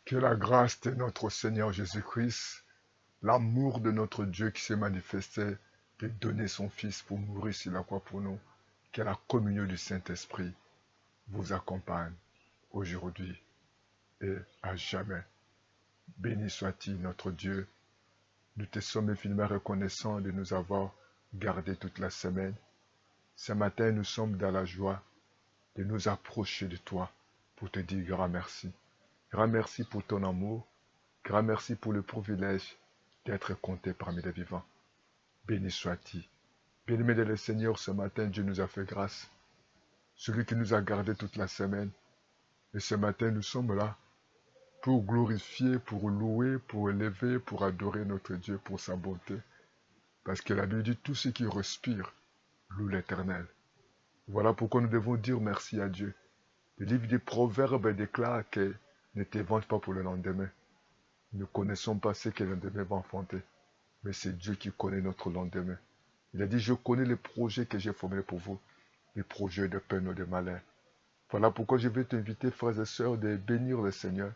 Que la grâce de notre Seigneur Jésus-Christ, l'amour de notre Dieu qui s'est manifesté, de donner son Fils pour mourir sur la croix pour nous, que la communion du Saint-Esprit vous accompagne aujourd'hui et à jamais. Béni soit-il notre Dieu. Nous te sommes infiniment reconnaissants de nous avoir gardés toute la semaine. Ce matin, nous sommes dans la joie de nous approcher de toi pour te dire grand merci. Grand merci pour ton amour. Grand merci pour le privilège d'être compté parmi les vivants. Béni soit-il. Bien-aimé de le Seigneur, ce matin, Dieu nous a fait grâce. Celui qui nous a gardés toute la semaine. Et ce matin, nous sommes là pour glorifier, pour louer, pour élever, pour adorer notre Dieu pour sa bonté. Parce que la Bible dit, tout ce qui respire loue l'Éternel. Voilà pourquoi nous devons dire merci à Dieu. Le livre des Proverbes déclare que ne t'évente pas pour le lendemain. Nous ne connaissons pas ce que le lendemain va enfanter. Mais c'est Dieu qui connaît notre lendemain. Il a dit, je connais les projets que j'ai formés pour vous. Les projets de peine et de malheur. Voilà pourquoi je vais t'inviter, frères et sœurs, de bénir le Seigneur,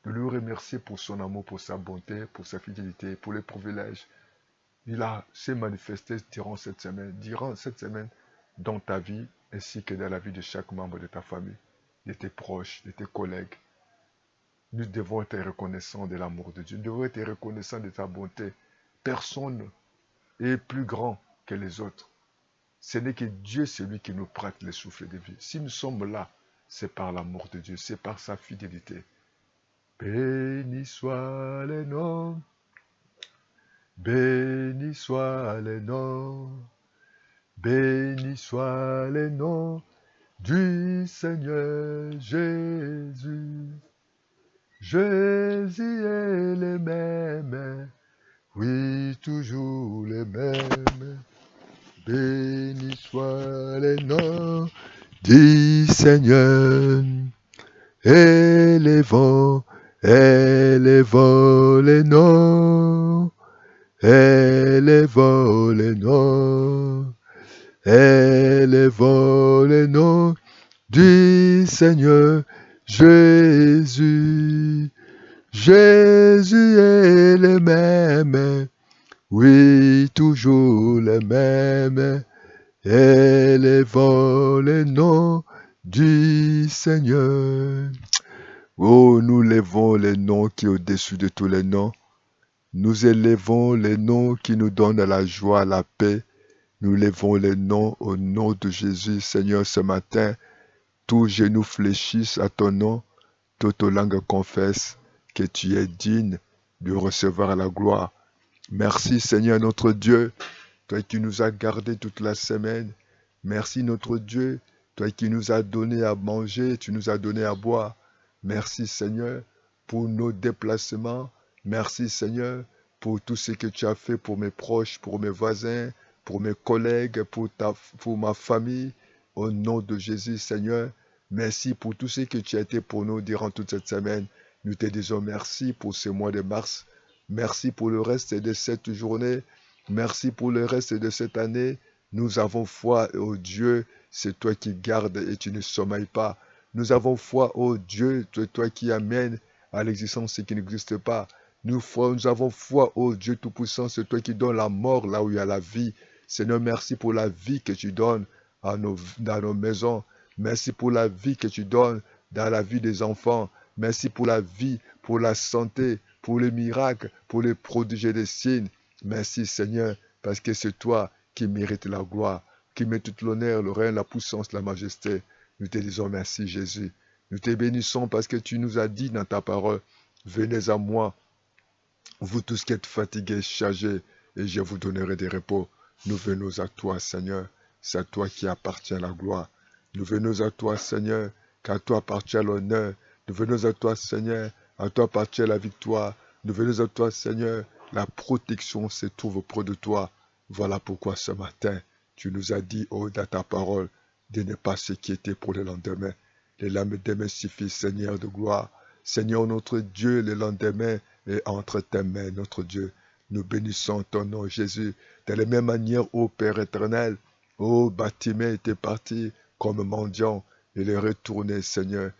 de lui remercier pour son amour, pour sa bonté, pour sa fidélité, pour les privilèges. Il s'est manifesté durant cette semaine, dans ta vie, ainsi que dans la vie de chaque membre de ta famille, de tes proches, de tes collègues. Nous devons être reconnaissants de l'amour de Dieu. Nous devons être reconnaissants de sa bonté. Personne n'est plus grand que les autres. Ce n'est que Dieu, celui qui nous prête le souffle de vie. Si nous sommes là, c'est par l'amour de Dieu, c'est par sa fidélité. Béni soit le nom, béni soit le nom, béni soit le nom du Seigneur Jésus. Jésus est le même, oui, toujours le même. Béni soit le nom du Seigneur. Élevons, élevons le nom, élevons le nom, élevons le nom du Seigneur Jésus. Jésus est le même, oui, toujours le même. Élevons le nom du Seigneur. Oh, nous levons le nom qui est au-dessus de tous les noms. Nous élevons le nom qui nous donne la joie, la paix. Nous levons le nom au nom de Jésus. Seigneur, ce matin, tous genoux fléchissent à ton nom. Toute langue confesse que tu es digne de recevoir la gloire. Merci Seigneur notre Dieu, toi qui nous as gardés toute la semaine. Merci notre Dieu, toi qui nous as donné à manger, tu nous as donné à boire. Merci Seigneur pour nos déplacements. Merci Seigneur pour tout ce que tu as fait pour mes proches, pour mes voisins, pour mes collègues, pour ma famille. Au nom de Jésus Seigneur, merci pour tout ce que tu as été pour nous durant toute cette semaine. Nous te disons merci pour ce mois de mars. Merci pour le reste de cette journée. Merci pour le reste de cette année. Nous avons foi, ô Dieu, c'est toi qui gardes et tu ne sommeilles pas. Nous avons foi, ô Dieu, c'est toi qui amènes à l'existence ce qui n'existe pas. Nous avons foi, ô Dieu Tout-Puissant, c'est toi qui donnes la mort là où il y a la vie. Seigneur, merci pour la vie que tu donnes dans nos maisons. Merci pour la vie que tu donnes dans la vie des enfants. Merci pour la vie, pour la santé, pour les miracles, pour les prodiges et les signes. Merci Seigneur, parce que c'est toi qui mérites la gloire, qui mérites tout l'honneur, le règne, la puissance, la majesté. Nous te disons merci Jésus. Nous te bénissons parce que tu nous as dit dans ta parole, venez à moi, vous tous qui êtes fatigués, chargés, et je vous donnerai des repos. Nous venons à toi Seigneur, c'est à toi qui appartient la gloire. Nous venons à toi Seigneur, qu'à toi appartient l'honneur. Nous venons à toi Seigneur, à toi appartient la victoire. Nous venons à toi Seigneur, la protection se trouve auprès de toi. Voilà pourquoi ce matin, tu nous as dit, oh, dans ta parole, de ne pas s'inquiéter pour le lendemain. Le lendemain suffit, Seigneur de gloire. Seigneur notre Dieu, le lendemain est entre tes mains, notre Dieu. Nous bénissons ton nom, Jésus. De la même manière, ô Père éternel, ô Bartimée était parti comme mendiant. Il est retourné, Seigneur,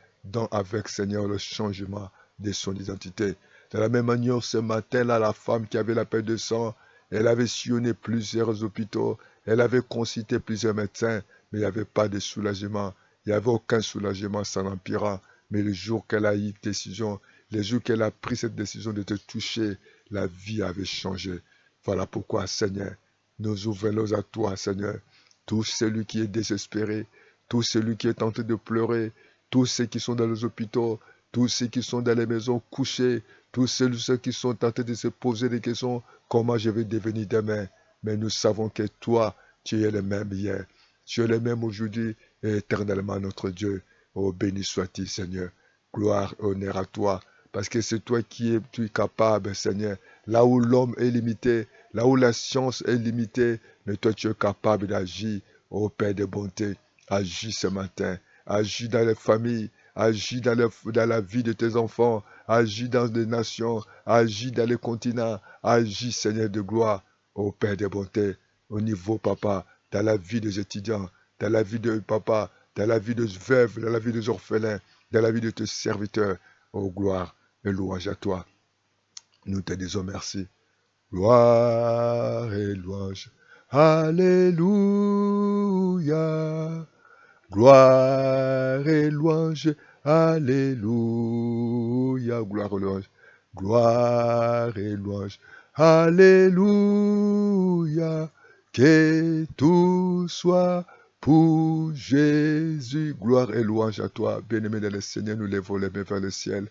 avec, Seigneur, le changement de son identité. De la même manière, ce matin-là, la femme qui avait la perte de sang, elle avait sillonné plusieurs hôpitaux, elle avait consulté plusieurs médecins, mais il n'y avait pas de soulagement. Il n'y avait aucun soulagement, ça l'empira. Mais le jour qu'elle a eu décision, le jour qu'elle a pris cette décision de te toucher, la vie avait changé. Voilà pourquoi, Seigneur, nous ouvrons à toi, Seigneur. Tout celui qui est désespéré, tout celui qui est tenté de pleurer, tous ceux qui sont dans les hôpitaux, tous ceux qui sont dans les maisons couchés, tous ceux qui sont tentés de se poser des questions, comment je vais devenir demain? Mais nous savons que toi, tu es le même hier. Tu es le même aujourd'hui et éternellement notre Dieu. Oh, béni sois-tu, Seigneur. Gloire et honneur à toi. Parce que c'est toi qui es capable, Seigneur. Là où l'homme est limité, là où la science est limitée, mais toi tu es capable d'agir, ô Père de bonté. Agis ce matin. Agis dans les familles. Agis dans la vie de tes enfants. Agis dans les nations. Agis dans les continents. Agis, Seigneur de gloire, ô Père de bonté. Au niveau, papa, dans la vie des étudiants, dans la vie de papa, dans la vie des veuves, dans la vie des orphelins, dans la vie de tes serviteurs. Ô gloire et louange à toi. Nous te disons merci. Gloire et louange. Alléluia. Gloire et louange. Alléluia. Gloire et louange. Gloire et louange. Alléluia. Que tout soit pour Jésus. Gloire et louange à toi. Bien-aimé dans le Seigneur, nous lèvons les mains vers le ciel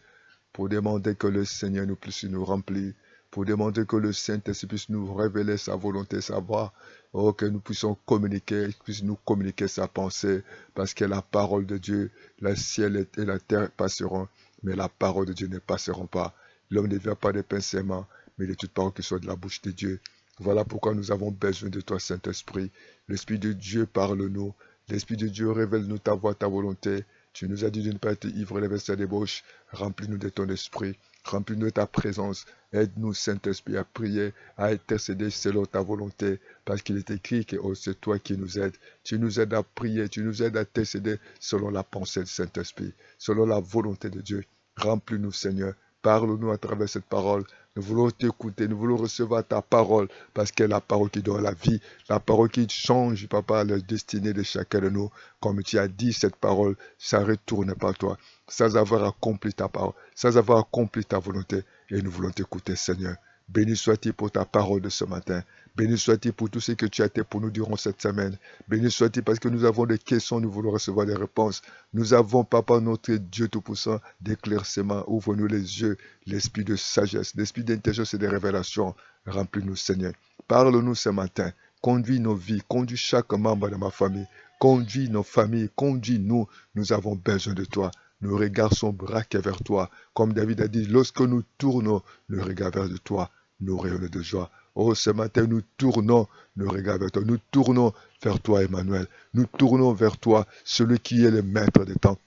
pour demander que le Seigneur nous puisse nous remplir, pour demander que le Saint-Esprit puisse nous révéler sa volonté, sa voix, oh, que nous puissions communiquer, qu'il puisse nous communiquer sa pensée, parce que la parole de Dieu, le ciel et la terre passeront, mais la parole de Dieu ne passeront pas. L'homme ne vient pas de pain seulement, mais de toute parole qui soit de la bouche de Dieu. Voilà pourquoi nous avons besoin de toi, Saint-Esprit. L'Esprit de Dieu parle-nous, l'Esprit de Dieu révèle-nous ta voix, ta volonté. Tu nous as dit de ne pas être ivre les versets débauche. Remplis-nous de ton esprit. Remplis-nous de ta présence. Aide-nous, Saint-Esprit, à prier, à intercéder selon ta volonté. Parce qu'il est écrit que oh, c'est toi qui nous aides. Tu nous aides à prier. Tu nous aides à intercéder selon la pensée du Saint-Esprit. Selon la volonté de Dieu. Remplis-nous, Seigneur. Parle-nous à travers cette parole. Nous voulons t'écouter, nous voulons recevoir ta parole, parce que la parole qui donne la vie, la parole qui change, papa, la destinée de chacun de nous. Comme tu as dit, cette parole, ça ne retourne pas à toi, sans avoir accompli ta parole, sans avoir accompli ta volonté. Et nous voulons t'écouter, Seigneur. Béni sois-tu pour ta parole de ce matin. Béni sois-tu pour tout ce que tu as été pour nous durant cette semaine. Béni sois-tu parce que nous avons des questions, nous voulons recevoir des réponses. Nous avons, Papa, notre Dieu Tout-Puissant, d'éclaircissement. Ouvre-nous les yeux, l'esprit de sagesse, l'esprit d'intelligence et de révélation. Remplis-nous, Seigneur. Parle-nous ce matin. Conduis nos vies, conduis chaque membre de ma famille. Conduis nos familles, conduis-nous. Nous avons besoin de toi. Nos regards sont braqués vers toi. Comme David a dit, lorsque nous tournons le regard vers toi, nous rayonnons de joie. Oh, ce matin, nous tournons le regard vers toi. Nous tournons vers toi, Emmanuel. Nous tournons vers toi, celui qui est le maître des temps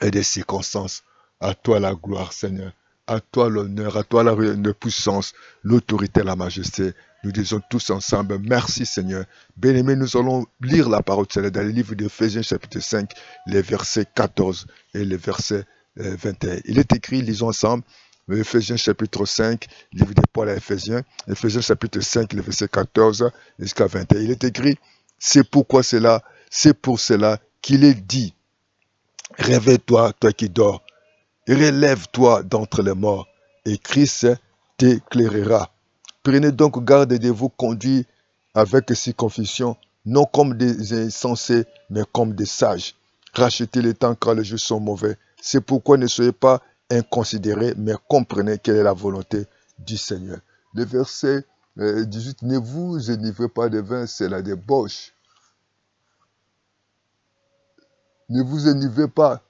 et des circonstances. À toi la gloire, Seigneur. À toi l'honneur, à toi la puissance, l'autorité, la majesté. Nous disons tous ensemble, merci Seigneur. Bien-aimés, nous allons lire la parole de Seigneur dans le livre d'Éphésiens chapitre 5, les versets 14 et les versets 21. Il est écrit, lisons ensemble, Éphésiens chapitre 5, livre de Paul à Éphésiens, Éphésiens chapitre 5, les versets 14 jusqu'à 21. Il est écrit, c'est pour cela qu'il est dit, réveille-toi, toi qui dors, relève-toi d'entre les morts, et Christ t'éclairera. Prenez donc garde de vous conduire avec circoncision, non comme des insensés, mais comme des sages. Rachetez le temps car les jours sont mauvais. C'est pourquoi ne soyez pas inconsidérés, mais comprenez quelle est la volonté du Seigneur. Le verset 18, ne vous enivrez pas de vin, c'est la débauche. Ne vous enivrez pas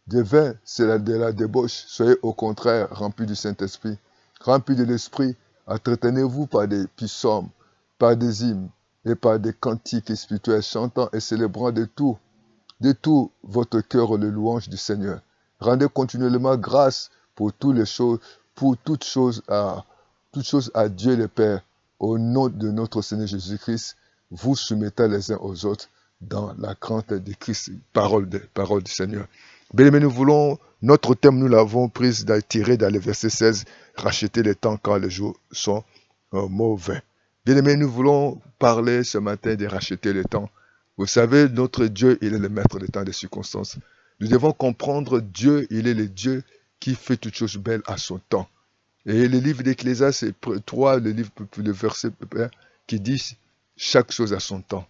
de vin, c'est de la débauche. Soyez au contraire remplis du Saint-Esprit, remplis de l'Esprit. Entretenez-vous par des psaumes, par des hymnes et par des cantiques spirituels, chantant et célébrant de tout votre cœur le louange du Seigneur. Rendez continuellement grâce pour toutes choses à Dieu le Père, au nom de notre Seigneur Jésus-Christ, vous soumettez les uns aux autres dans la crainte de Christ, parole du Seigneur. Bien-aimés, nous voulons, notre thème, nous l'avons pris, tiré dans le verset 16, racheter les temps quand les jours sont mauvais. Bien-aimés, nous voulons parler ce matin de racheter le temps. Vous savez, notre Dieu, il est le maître des temps et des circonstances. Nous devons comprendre Dieu, il est le Dieu qui fait toutes choses belles à son temps. Et le livre d'Ecclésiaste, c'est 3, le verset qui dit chaque chose à son temps.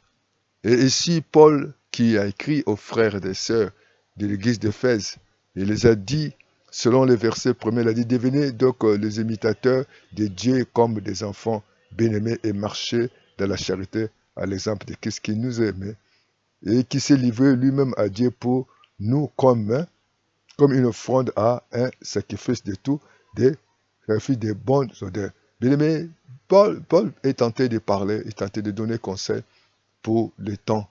Et ici, Paul, qui a écrit aux frères et sœurs de l'église d'Éphèse, il les a dit, selon les versets premiers, il a dit, devenez donc les imitateurs de Dieu comme des enfants bien-aimés et marchez dans la charité à l'exemple de Christ qui nous aimait et qui s'est livré lui-même à Dieu pour nous comme une offrande à un sacrifice de tout, des sacrifices des bonnes odeurs. Bien-aimé, Paul est tenté de parler, est tenté de donner conseil pour le temps.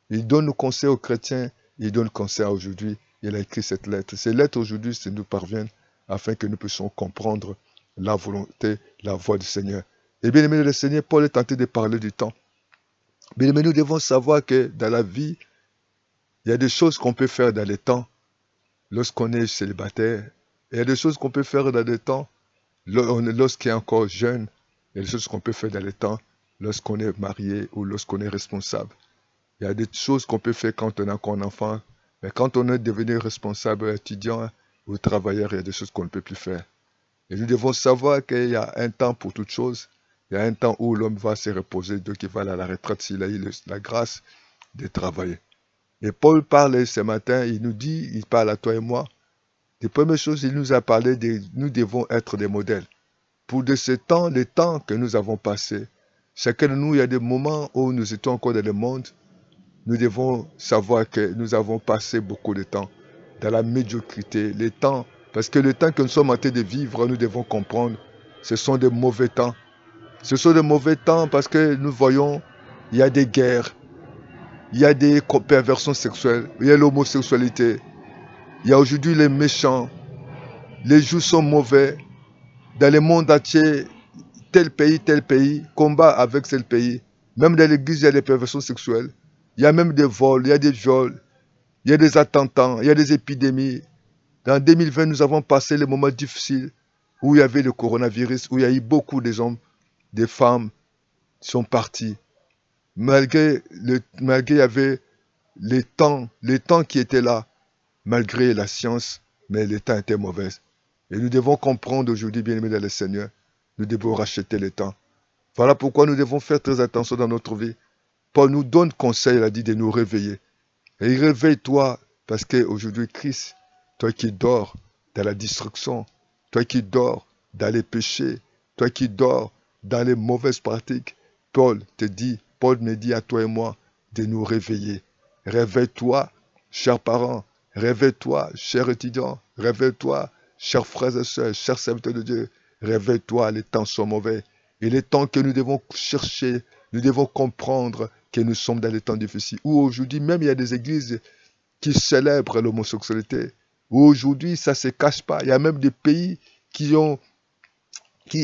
Il donne conseil aux chrétiens, il donne conseil à aujourd'hui. Il a écrit cette lettre. Ces lettres aujourd'hui, ça nous parviennent afin que nous puissions comprendre la volonté, la voix du Seigneur. Et bien aimé le Seigneur, Paul est tenté de parler du temps. Bien aimé, nous devons savoir que dans la vie, il y a des choses qu'on peut faire dans le temps lorsqu'on est célibataire. Il y a des choses qu'on peut faire dans le temps lorsqu'on est encore jeune. Il y a des choses qu'on peut faire dans le temps lorsqu'on est marié ou lorsqu'on est responsable. Il y a des choses qu'on peut faire quand on est encore un enfant, mais quand on est devenu responsable, étudiant ou travailleur, il y a des choses qu'on ne peut plus faire. Et nous devons savoir qu'il y a un temps pour toutes choses. Il y a un temps où l'homme va se reposer, donc il va aller à la retraite s'il a eu la grâce de travailler. Et Paul parle ce matin, il nous dit, il parle à toi et moi. Des premières choses, il nous a parlé nous devons être des modèles. Pour de ce temps, les temps que nous avons passés, chacun de nous, il y a des moments où nous étions encore dans le monde. Nous devons savoir que nous avons passé beaucoup de temps dans la médiocrité, les temps, parce que le temps que nous sommes en train de vivre, nous devons comprendre, ce sont des mauvais temps. Ce sont des mauvais temps parce que nous voyons, il y a des guerres, il y a des perversions sexuelles, il y a l'homosexualité, il y a aujourd'hui les méchants, les jours sont mauvais, dans le monde entier, tel pays, combat avec tel pays. Même dans l'église, il y a des perversions sexuelles. Il y a même des vols, il y a des viols, il y a des attentats, il y a des épidémies. Dans 2020, nous avons passé les moments difficiles où il y avait le coronavirus, où il y a eu beaucoup de hommes, des femmes qui sont partis. Malgré il y avait les temps qui étaient là, malgré la science, mais les temps étaient mauvais. Et nous devons comprendre aujourd'hui, bien-aimés dans le Seigneur, nous devons racheter le temps. Voilà pourquoi nous devons faire très attention dans notre vie. Paul nous donne conseil, il a dit de nous réveiller. Et réveille-toi, parce qu'aujourd'hui, Christ, toi qui dors dans la destruction, toi qui dors dans les péchés, toi qui dors dans les mauvaises pratiques, Paul me dit à toi et moi de nous réveiller. Réveille-toi, chers parents, réveille-toi, chers étudiants, réveille-toi, chers frères et sœurs, chers serviteurs de Dieu, réveille-toi, les temps sont mauvais. Et les temps que nous devons chercher, nous devons comprendre que nous sommes dans des temps difficiles. Où aujourd'hui, même il y a des églises qui célèbrent l'homosexualité. Où aujourd'hui, ça ne se cache pas. Il y a même des pays qui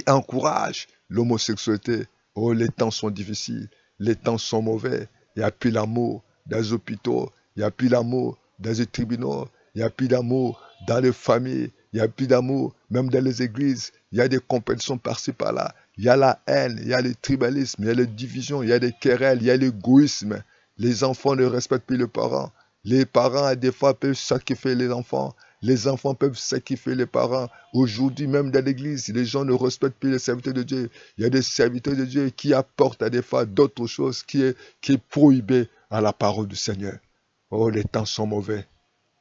encouragent l'homosexualité. Oh, les temps sont difficiles. Les temps sont mauvais. Il n'y a plus l'amour dans les hôpitaux. Il n'y a plus l'amour dans les tribunaux. Il n'y a plus d'amour dans les familles. Il n'y a plus d'amour même dans les églises. Il y a des compétitions par-ci par-là. Il y a la haine, il y a le tribalisme, il y a les divisions, il y a les querelles, il y a l'égoïsme. Les enfants ne respectent plus les parents. Les parents, des fois, peuvent sacrifier les enfants. Les enfants peuvent sacrifier les parents. Aujourd'hui, même dans l'église, les gens ne respectent plus les serviteurs de Dieu. Il y a des serviteurs de Dieu qui apportent à des fois d'autres choses qui est prohibé à la parole du Seigneur. Oh, les temps sont mauvais.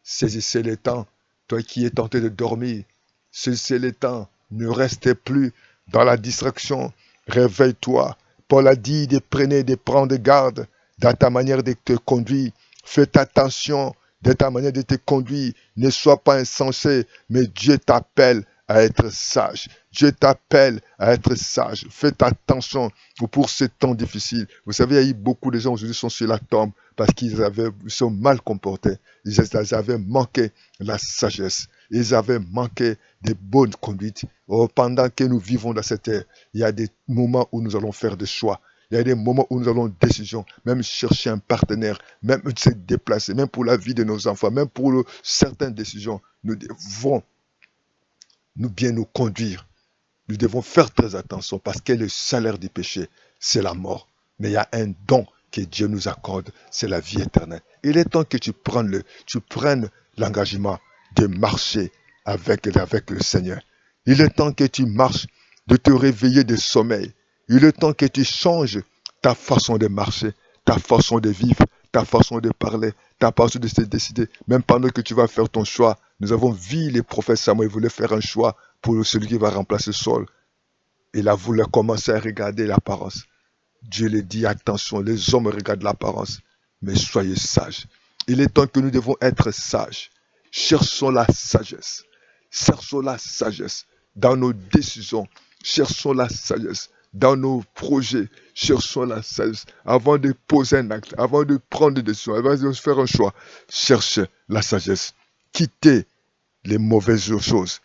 Saisissez les temps. Toi qui es tenté de dormir, saisissez les temps. Ne restez plus dans la distraction. Réveille-toi. Paul a dit de prendre garde dans ta manière de te conduire. Faites attention de ta manière de te conduire. Ne sois pas insensé, mais Dieu t'appelle à être sage. Dieu t'appelle à être sage. Faites attention pour ce temps difficile. Vous savez, il y a eu beaucoup de gens aujourd'hui qui sont sur la tombe parce qu'ils sont mal comportés. Ils avaient manqué la sagesse. Ils avaient manqué de bonnes conduites. Oh, pendant que nous vivons dans cette ère, il y a des moments où nous allons faire des choix. Il y a des moments où nous avons une décision, même chercher un partenaire, même se déplacer, même pour la vie de nos enfants, même pour certaines décisions. Nous devons nous conduire. Nous devons faire très attention parce que le salaire du péché, c'est la mort. Mais il y a un don que Dieu nous accorde, c'est la vie éternelle. Il est temps que tu prennes l'engagement de marcher avec le Seigneur. Il est temps que tu marches, de te réveiller de sommeil. Il est temps que tu changes ta façon de marcher, ta façon de vivre, ta façon de parler, ta façon de se décider. Même pendant que tu vas faire ton choix, nous avons vu les prophètes Samuel voulaient faire un choix pour celui qui va remplacer Saul. Il a voulu commencer à regarder l'apparence. Dieu lui dit, attention, les hommes regardent l'apparence, mais soyez sages. Il est temps que nous devons être sages. Cherchons la sagesse. Cherchons la sagesse dans nos décisions. Cherchons la sagesse dans nos projets. Cherchons la sagesse avant de poser un acte, avant de prendre des décisions, avant de faire un choix. Cherchez la sagesse. Quittez les mauvaises choses.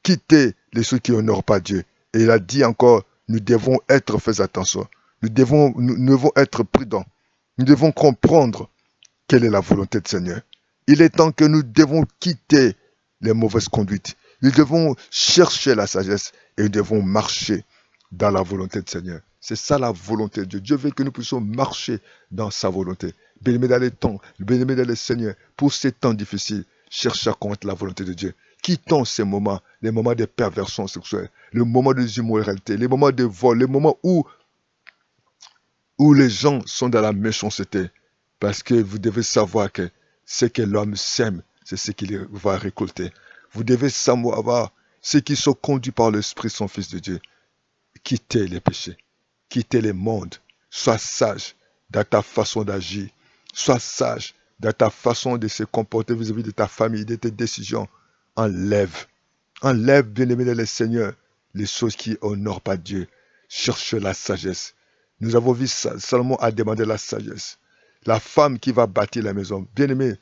Quittez les choses qui n'honorent pas Dieu. Et il a dit encore, nous devons être fait attention. Nous devons être prudents. Nous devons comprendre quelle est la volonté du Seigneur. Il est temps que nous devons quitter les mauvaises conduites. Nous devons chercher la sagesse et nous devons marcher dans la volonté du Seigneur. C'est ça la volonté de Dieu. Dieu veut que nous puissions marcher dans sa volonté. Bien-aimés dans les temps, bien-aimés dans le Seigneur, pour ces temps difficiles, cherchez à connaître la volonté de Dieu. Quittons ces moments, les moments de perversion sexuelle, les moments de immoralité, les moments de vol, les moments où les gens sont dans la méchanceté. Parce que vous devez savoir que ce que l'homme sème, c'est ce qu'il va récolter. Vous devez savoir ceux qui sont conduits par l'Esprit son Fils de Dieu. Quittez les péchés, quittez les mondes. Sois sage dans ta façon d'agir. Sois sage dans ta façon de se comporter vis-à-vis de ta famille, de tes décisions. Enlève, bien-aimé dans le Seigneur, les choses qui honorent pas Dieu. Cherche la sagesse. Nous avons vu Salomon a demandé la sagesse. La femme qui va bâtir la maison. Bien-aimé,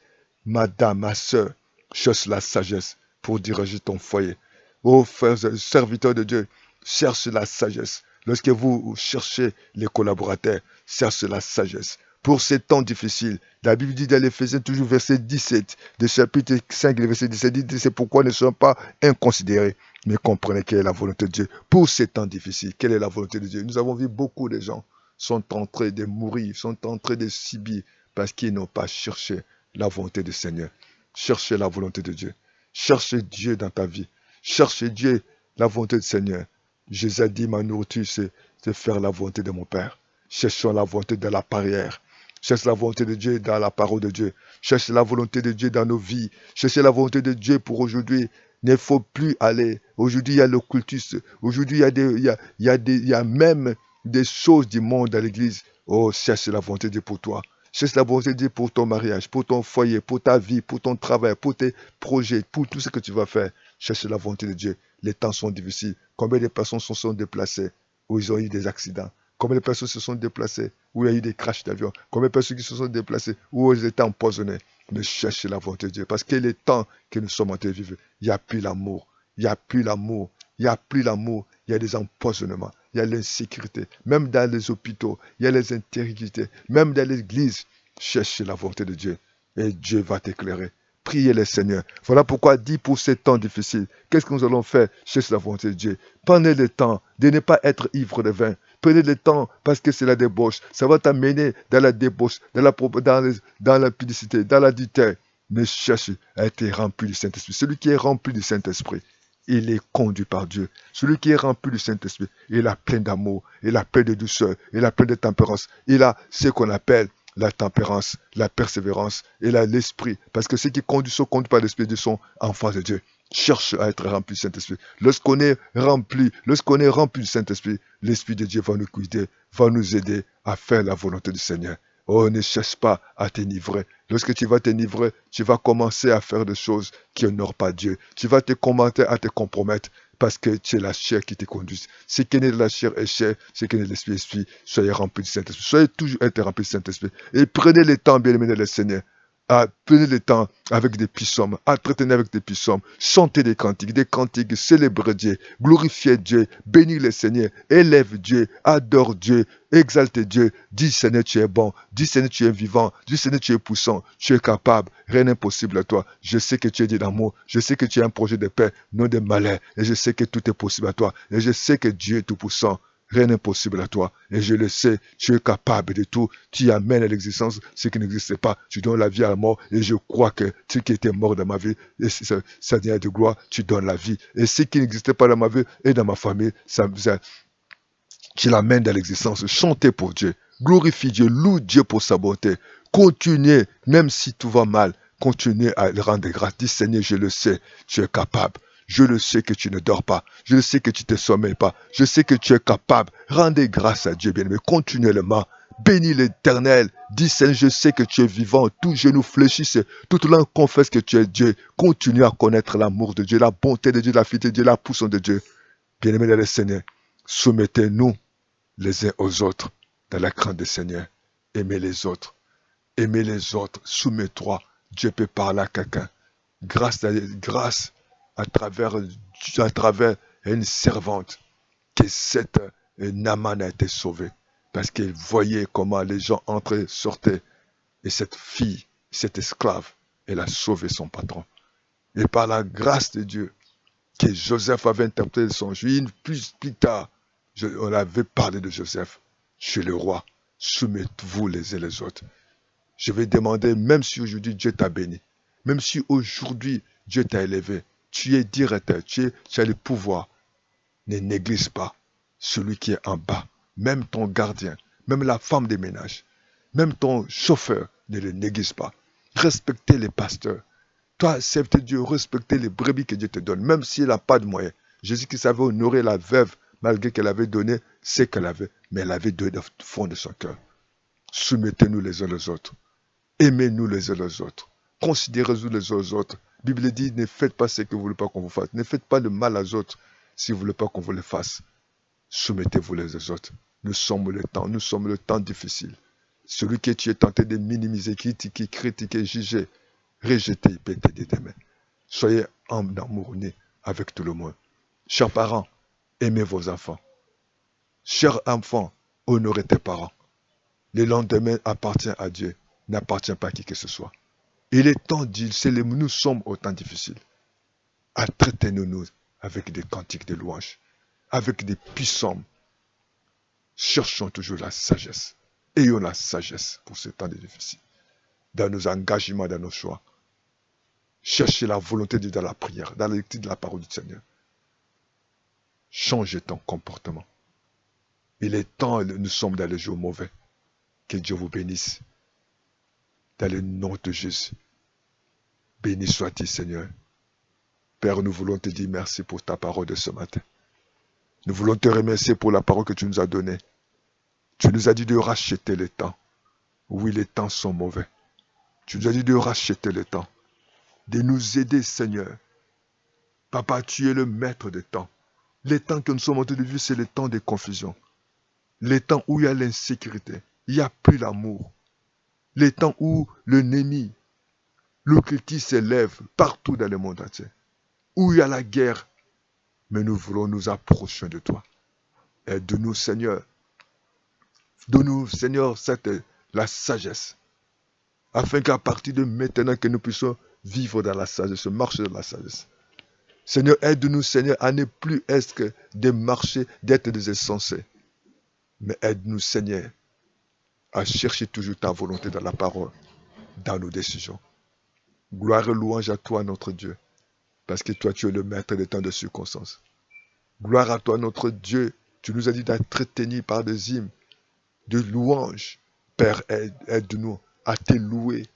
madame, ma soeur, cherche la sagesse pour diriger ton foyer. Ô frères et serviteurs de Dieu, cherche la sagesse. Lorsque vous cherchez les collaborateurs, cherche la sagesse. Pour ces temps difficiles, la Bible dit dans l'Éphésiens, toujours verset 17, de chapitre 5, verset 17, dit c'est pourquoi ne soyons pas inconsidérés, mais comprenez quelle est la volonté de Dieu. Pour ces temps difficiles, quelle est la volonté de Dieu? Nous avons vu beaucoup de gens sont en train de mourir, sont en train de subir, parce qu'ils n'ont pas cherché la volonté du Seigneur. Cherchez la volonté de Dieu. Cherchez Dieu dans ta vie. Cherchez Dieu, la volonté du Seigneur. Jésus a dit, ma nourriture, c'est de faire la volonté de mon Père. Cherchons la volonté de la prière. Cherchez la volonté de Dieu dans la parole de Dieu. Cherchez la volonté de Dieu dans nos vies. Cherchez la volonté de Dieu pour aujourd'hui. Il ne faut plus aller. Aujourd'hui, il y a l'occultisme. Aujourd'hui, il y a même des choses du monde à l'église. Oh, cherche la volonté de Dieu pour toi. Cherche la volonté de Dieu pour ton mariage, pour ton foyer, pour ta vie, pour ton travail, pour tes projets, pour tout ce que tu vas faire. Cherche la volonté de Dieu. Les temps sont difficiles. Combien de personnes se sont déplacées où ils ont eu des accidents? Combien de personnes se sont déplacées où il y a eu des crashs d'avion? Combien de personnes qui se sont déplacées où ils étaient empoisonnés? Mais cherchez la volonté de Dieu. Parce que les temps que nous sommes en train de vivre, il n'y a plus l'amour. Il n'y a plus l'amour. Il n'y a plus l'amour. Il y a des empoisonnements. Il y a l'insécurité. Même dans les hôpitaux, il y a les intériorités. Même dans l'église, cherchez la volonté de Dieu. Et Dieu va t'éclairer. Priez le Seigneur. Voilà pourquoi dit pour ces temps difficiles, qu'est-ce que nous allons faire? Cherchez la volonté de Dieu. Prenez le temps de ne pas être ivre de vin. Prenez le temps parce que c'est la débauche. Ça va t'amener dans la débauche, dans la publicité, dans l'adultère. Mais cherche à être rempli du Saint-Esprit. Celui qui est rempli du Saint-Esprit, il est conduit par Dieu. Celui qui est rempli du Saint-Esprit, il a plein d'amour, il a plein de douceur, il a plein de tempérance. Il a ce qu'on appelle la tempérance, la persévérance et l'esprit. Parce que ceux qui sont conduits par l'Esprit de Dieu sont enfants de Dieu. Cherche à être rempli du Saint-Esprit. Lorsqu'on est rempli du Saint-Esprit, l'Esprit de Dieu va nous guider, va nous aider à faire la volonté du Seigneur. Oh, ne cherche pas à t'enivrer. Lorsque tu vas t'enivrer, tu vas commencer à faire des choses qui n'honorent pas Dieu. Tu vas te commenter à te compromettre parce que c'est la chair qui te conduit. Ce qui est né de la chair est chair, ce qui est né de l'esprit est esprit. Soyez remplis du Saint-Esprit. Soyez toujours être remplis du Saint-Esprit. Et prenez le temps, bien-aimés dans le Seigneur. Prenez le temps avec des psaumes, entretenez avec des psaumes, chantez des cantiques, célébrez Dieu, glorifiez Dieu, bénis le Seigneur, élève Dieu, adore Dieu, exalte Dieu, dis Seigneur tu es bon, dis Seigneur tu es vivant, dis Seigneur tu es puissant, tu es capable, rien n'est impossible à toi. Je sais que tu es Dieu d'amour, je sais que tu as un projet de paix, non de malheur, et je sais que tout est possible à toi, et je sais que Dieu est tout puissant. Rien n'est possible à toi. Et je le sais, tu es capable de tout. Tu amènes à l'existence ce qui n'existait pas. Tu donnes la vie à la mort. Et je crois que ce qui était mort dans ma vie, et ça vient de gloire, tu donnes la vie. Et ce qui n'existait pas dans ma vie et dans ma famille, tu l'amènes dans l'existence. Chantez pour Dieu. Glorifie Dieu. Loue Dieu pour sa bonté. Continuez, même si tout va mal, continuez à le rendre grâce. Dis Seigneur, je le sais, tu es capable. Je le sais que tu ne dors pas. Je le sais que tu ne te sommeilles pas. Je sais que tu es capable. Rendez grâce à Dieu, bien-aimé, continuellement. Bénis l'Éternel. Dis Seigneur, je sais que tu es vivant. Tout genou fléchisse. Toute langue confesse que tu es Dieu. Continue à connaître l'amour de Dieu, la bonté de Dieu, la fidélité de Dieu, la puissance de Dieu. Bien-aimé dans le Seigneur, soumettez-nous les uns aux autres dans la crainte du Seigneur. Aimez les autres. Aimez les autres. Soumets-toi. Dieu peut parler à quelqu'un. Grâce à travers une servante, que cette Naaman a été sauvée. Parce qu'elle voyait comment les gens entraient, sortaient. Et cette fille, cette esclave, elle a sauvé son patron. Et par la grâce de Dieu, que Joseph avait interprété son songe, plus tard, on avait parlé de Joseph chez le roi. Soumettez-vous les uns les autres. Je vais demander, même si aujourd'hui Dieu t'a béni, même si aujourd'hui Dieu t'a élevé, tu es directeur, tu as le pouvoir, ne néglige pas celui qui est en bas, même ton gardien, même la femme de ménage, même ton chauffeur, ne le néglige pas. Respectez les pasteurs. Toi, serve Dieu, respectez les brebis que Dieu te donne, même s'il n'a pas de moyens. Jésus qui savait honorer la veuve, malgré qu'elle avait donné ce qu'elle avait, mais elle avait donné au fond de son cœur. Soumettez-nous les uns aux autres. Aimez-nous les uns les autres. Considérez-vous les uns aux autres. La Bible dit, ne faites pas ce que vous ne voulez pas qu'on vous fasse. Ne faites pas le mal aux autres si vous ne voulez pas qu'on vous le fasse. Soumettez-vous les uns aux autres. Nous sommes le temps difficile. Celui que tu es tenté de minimiser, critiquer, juger, rejeter, il peut t'aider demain. Soyez en amour né avec tout le monde. Chers parents, aimez vos enfants. Chers enfants, honorez tes parents. Le lendemain appartient à Dieu, n'appartient pas à qui que ce soit. Il est temps de nous sommes au temps difficile. Entretenons-nous avec des cantiques de louanges, avec des puissants. Cherchons toujours la sagesse. Ayons la sagesse pour ce temps difficile. Dans nos engagements, dans nos choix. Cherchez la volonté de Dieu dans la prière, dans la lecture de la parole du Seigneur. Changez ton comportement. Il est temps, nous sommes dans les jours mauvais. Que Dieu vous bénisse. Dans le nom de Jésus. Béni sois-tu, Seigneur. Père, nous voulons te dire merci pour ta parole de ce matin. Nous voulons te remercier pour la parole que tu nous as donnée. Tu nous as dit de racheter le temps. Oui, les temps sont mauvais. Tu nous as dit de racheter le temps. De nous aider, Seigneur. Papa, tu es le maître des temps. Les temps que nous sommes en train de vivre, c'est les temps de confusion. Les temps où il y a l'insécurité. Il n'y a plus l'amour. Les temps où l'ennemi, l'occultisme s'élève partout dans le monde entier. Où il y a la guerre. Mais nous voulons nous approcher de toi. Aide-nous, Seigneur. Donne-nous, Seigneur, la sagesse. Afin qu'à partir de maintenant, que nous puissions vivre dans la sagesse, marcher dans la sagesse. Seigneur, aide-nous, Seigneur, à ne plus être que des marchés, d'être des insensés. Mais aide-nous, Seigneur, à chercher toujours ta volonté dans la parole, dans nos décisions. Gloire et louange à toi, notre Dieu, parce que toi, tu es le maître des temps de circonstances. Gloire à toi, notre Dieu, tu nous as dit d'entretenir par des hymnes, de louanges. Père, aide-nous à te louer,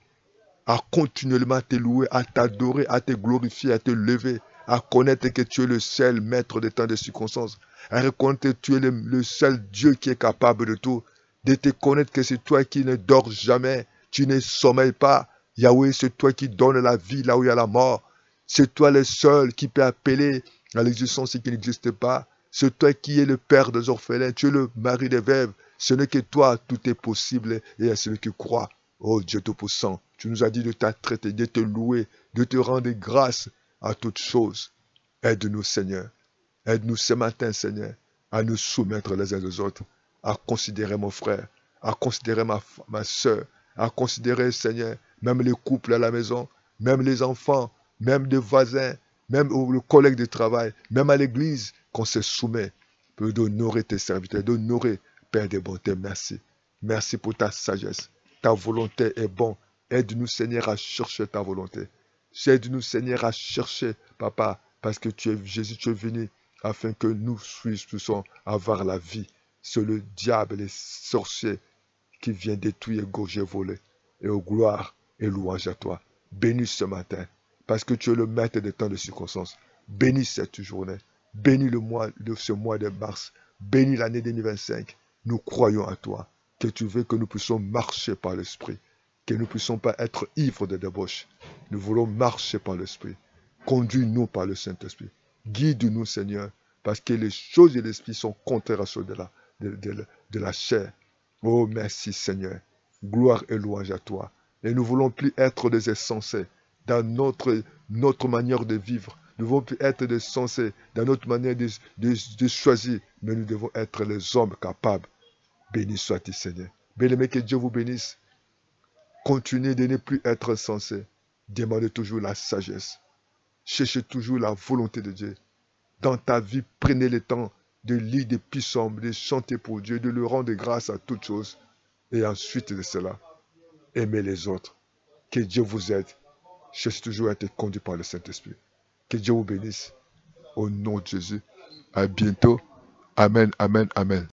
à continuellement te louer, à t'adorer, à te glorifier, à te lever, à connaître que tu es le seul maître des temps de circonstances, à reconnaître que tu es le seul Dieu qui est capable de tout, de te connaître que c'est toi qui ne dors jamais, tu ne sommeilles pas. Yahweh, c'est toi qui donnes la vie là où il y a la mort. C'est toi le seul qui peut appeler à l'existence ce qui n'existe pas. C'est toi qui es le père des orphelins, tu es le mari des veuves. Ce n'est que toi, tout est possible et à celui qui croit. Oh Dieu Tout-Puissant, Tu nous as dit de t'attraiter, de te louer, de te rendre grâce à toutes choses. Aide-nous, Seigneur. Aide-nous ce matin, Seigneur, à nous soumettre les uns aux autres, à considérer mon frère, à considérer ma soeur, à considérer, Seigneur, même les couples à la maison, même les enfants, même les voisins, même le collègue de travail, même à l'église, qu'on se soumet pour d'honorer tes serviteurs, d'honorer, Père des bontés, merci. Merci pour ta sagesse. Ta volonté est bonne. Aide-nous, Seigneur, à chercher ta volonté. Aide-nous, Seigneur, à chercher, Papa, parce que Jésus, tu es venu afin que nous puissions avoir la vie. C'est le diable, les sorciers qui viennent détruire, égorger, voler. Et aux gloire et louange à toi. Bénis ce matin, parce que tu es le maître des temps de circonstances. Bénis cette journée. Bénis ce mois de mars. Bénis l'année 2025. Nous croyons à toi, que tu veux que nous puissions marcher par l'Esprit, que nous ne puissions pas être ivres de débauche. Nous voulons marcher par l'Esprit. Conduis-nous par le Saint-Esprit. Guide-nous, Seigneur, parce que les choses de l'Esprit sont contraires à ceux de la chair. Oh, merci, Seigneur. Gloire et louange à toi. Et nous ne voulons plus être des insensés dans notre manière de vivre. Nous ne voulons plus être des insensés dans notre manière de choisir, mais nous devons être les hommes capables. Béni soit-il, Seigneur. Bien-aimé, que Dieu vous bénisse. Continuez de ne plus être insensés. Demandez toujours la sagesse. Cherchez toujours la volonté de Dieu. Dans ta vie, prenez le temps de lire des psaumes, de chanter pour Dieu, de lui rendre grâce à toutes choses. Et ensuite de cela, aimez les autres. Que Dieu vous aide. Cherchez toujours à être conduit par le Saint-Esprit. Que Dieu vous bénisse. Au nom de Jésus. À bientôt. Amen, amen, amen.